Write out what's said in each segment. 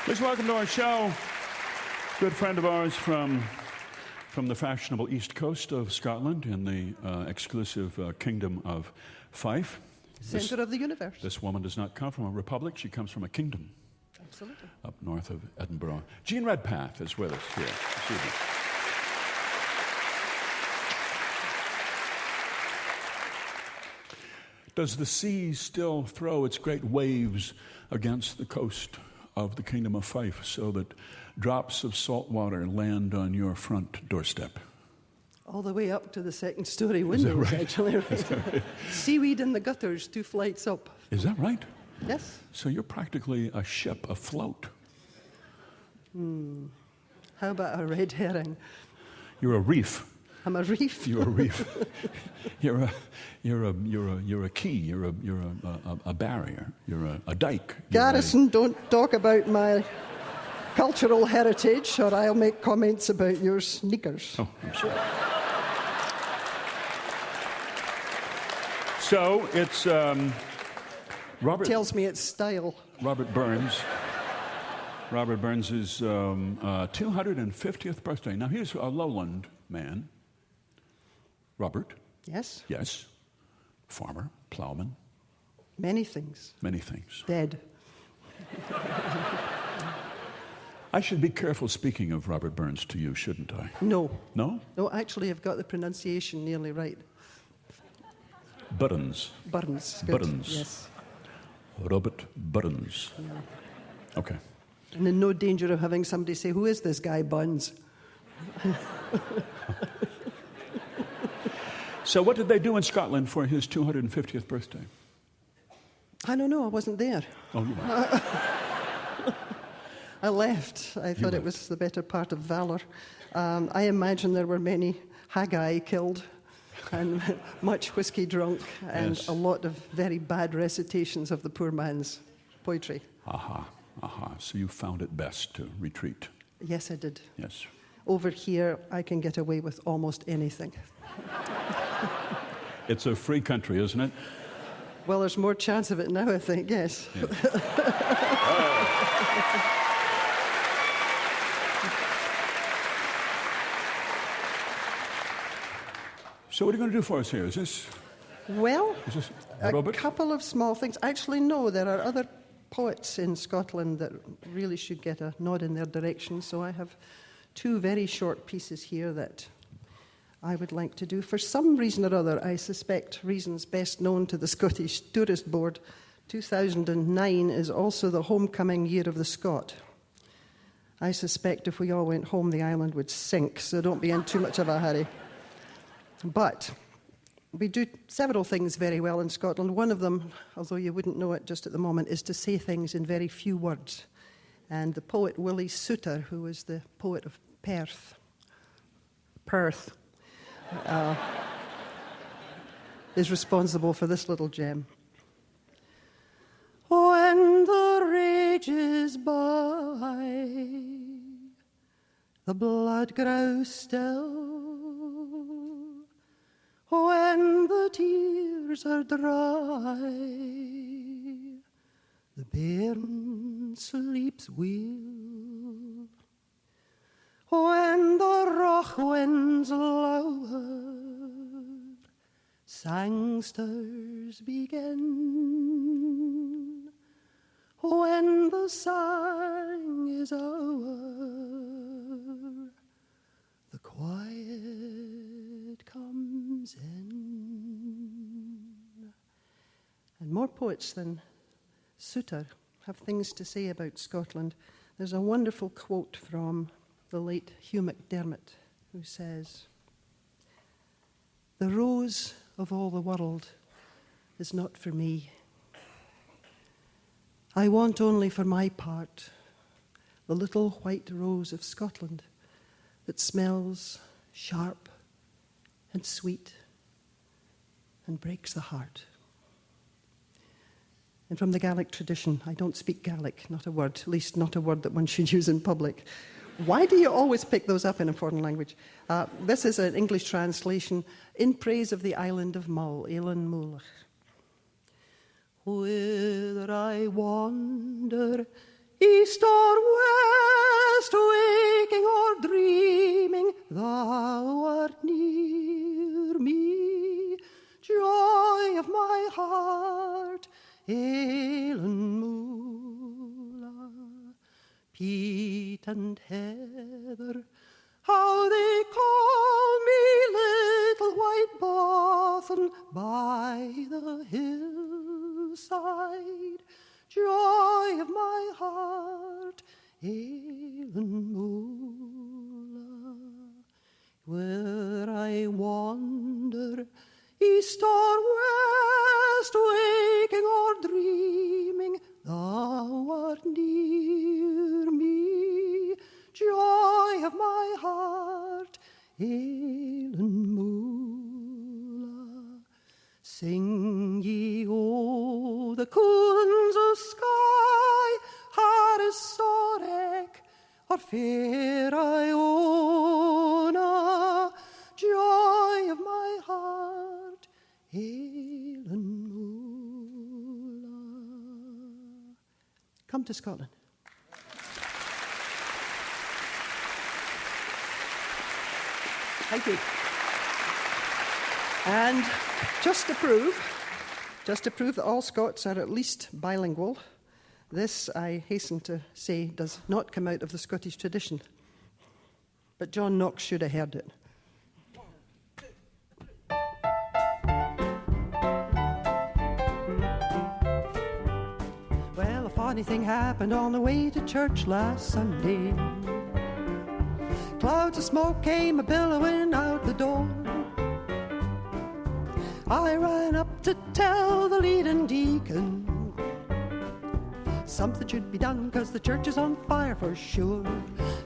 Please welcome to our show, good friend of ours from the fashionable east coast of Scotland in the exclusive kingdom of Fife. Centre of the universe. This woman does not come from a republic, she comes from a kingdom. Absolutely. Up north of Edinburgh. Jean Redpath is with us here this evening. Does the sea still throw its great waves against the coast of the Kingdom of Fife so that drops of salt water land on your front doorstep? All the way up to the second story windows, right? Actually. Right. Seaweed in the gutters, 2 flights up. Is that right? Yes. So you're practically a ship afloat. How about a red herring? You're a reef. I'm a reef. You're a reef. You're a key. You're a barrier. You're a dike. Garrison, don't talk about my cultural heritage, or I'll make comments about your sneakers. Oh, I'm sorry. So it's Robert. Tells me it's style. Robert Burns. Robert Burns' 250th birthday. Now he's a lowland man. Robert. Yes. Yes. Farmer, plowman. Many things. Many things. Dead. I should be careful speaking of Robert Burns to you, shouldn't I? No. No? No, actually, I've got the pronunciation nearly right. Burns. Burns. Good. Burns. Yes. Robert Burns. Yeah. Okay. And in no danger of having somebody say, "Who is this guy, Buns?" So what did they do in Scotland for his 250th birthday? I don't know. I wasn't there. Oh, you were. I left. I thought it was the better part of valor. I imagine there were many haggai killed and much whiskey drunk and Yes. a lot of very bad recitations of the poor man's poetry. Aha, aha. So you found it best to retreat. Yes, I did. Yes. Over here, I can get away with almost anything. It's a free country, isn't it? Well, there's more chance of it now, I think, yes. Yeah. So what are you going to do for us here? Is this Well, a Robert? couple of small things. Actually, no, there are other poets in Scotland that really should get a nod in their direction. So I have 2 very short pieces here that I would like to do. For some reason or other, I suspect reasons best known to the Scottish Tourist Board, 2009 is also the homecoming year of the Scot. I suspect if we all went home, the island would sink, so don't be in too much of a hurry. But we do several things very well in Scotland. One of them, although you wouldn't know it just at the moment, is to say things in very few words. And the poet Willie Souter, who was the poet of Perth, is responsible for this little gem. When the rages by, the blood grows still. When the tears are dry, the bairn sleeps well. When the rock winds lower, sangsters begin. When the sang is o'er, the quiet comes in. And more poets than Souter have things to say about Scotland. There's a wonderful quote from the late Hugh MacDermott, who says, "The rose of all the world is not for me. I want only for my part the little white rose of Scotland that smells sharp and sweet and breaks the heart." And from the Gaelic tradition, I don't speak Gaelic, not a word, at least not a word that one should use in public. Why do you always pick those up in a foreign language? This is an English translation in praise of the island of Mull, Eilean Mulach. Whither I wander east or west, waking or dreaming, thou art near me. Joy of my heart, Eilean Moola. Peat and heather, how they call me, little white bothan by the hillside. Joy of my heart, Eilean Moola. Where I wander, east or west, waking or dreaming, thou art near me. Joy of my heart, Eilean Moola. Sing ye o the coolness of sky, Haris Sorek, or fair Iona. Joy of my heart, Eilean Moola. Come to Scotland. Thank you. And just to prove that all Scots are at least bilingual, this, I hasten to say, does not come out of the Scottish tradition. But John Knox should have heard it. Well, a funny thing happened on the way to church last Sunday. Clouds of smoke came a-billowing out the door. I ran up to tell the leading deacon something should be done, 'cause the church is on fire for sure.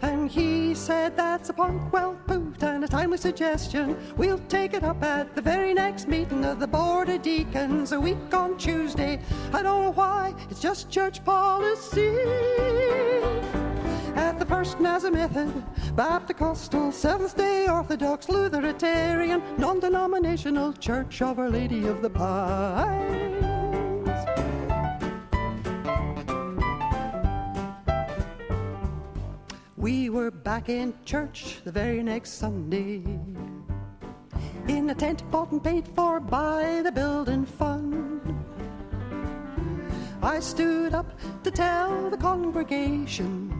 And he said, that's a point well put and a timely suggestion. We'll take it up at the very next meeting of the Board of Deacons a week on Tuesday. I don't know why, it's just church policy. At the First Nazareth Method, Baptist, Seventh-day Orthodox, Lutheran, non-denominational Church of Our Lady of the Pines. We were back in church the very next Sunday, in a tent bought and paid for by the building fund. I stood up to tell the congregation,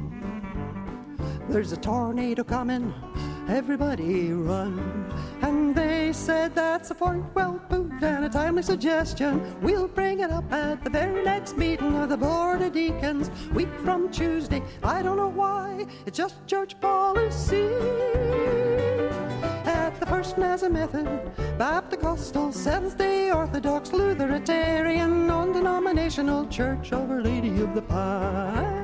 there's a tornado coming, everybody run. And they said, that's a point well put and a timely suggestion. We'll bring it up at the very next meeting of the Board of Deacons, week from Tuesday. I don't know why, it's just church policy. At the First Nazareth Method, Baptist, Seventh-day Orthodox, Lutheran, non-denominational Church of Our Lady of the Pines.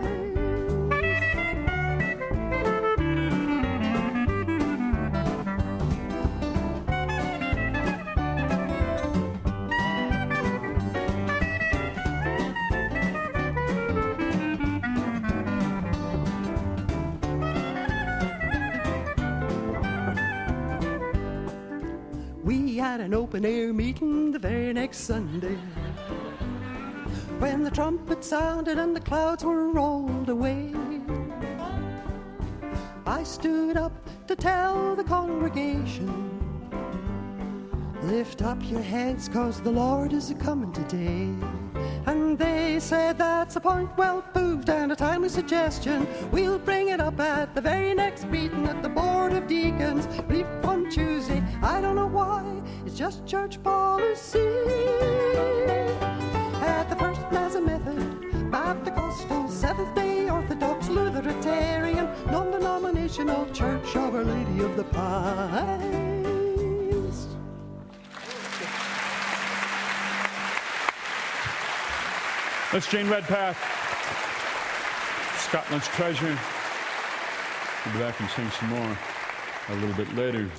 We had an open-air meeting the very next Sunday, when the trumpet sounded and the clouds were rolled away. I stood up to tell the congregation, lift up your heads, 'cause the Lord is a-coming today. And they said, that's a point well proved and a timely suggestion. We'll bring it up at the very next meeting at the Board of Deacons, week on Tuesday. I don't know why, it's just church policy. At the First Nazareth Method, Baptist, Seventh-day Orthodox, Lutheran, non-denominational Church of Our Lady of the Pines. That's Jane Redpath, Scotland's treasure. We'll be back and sing some more a little bit later.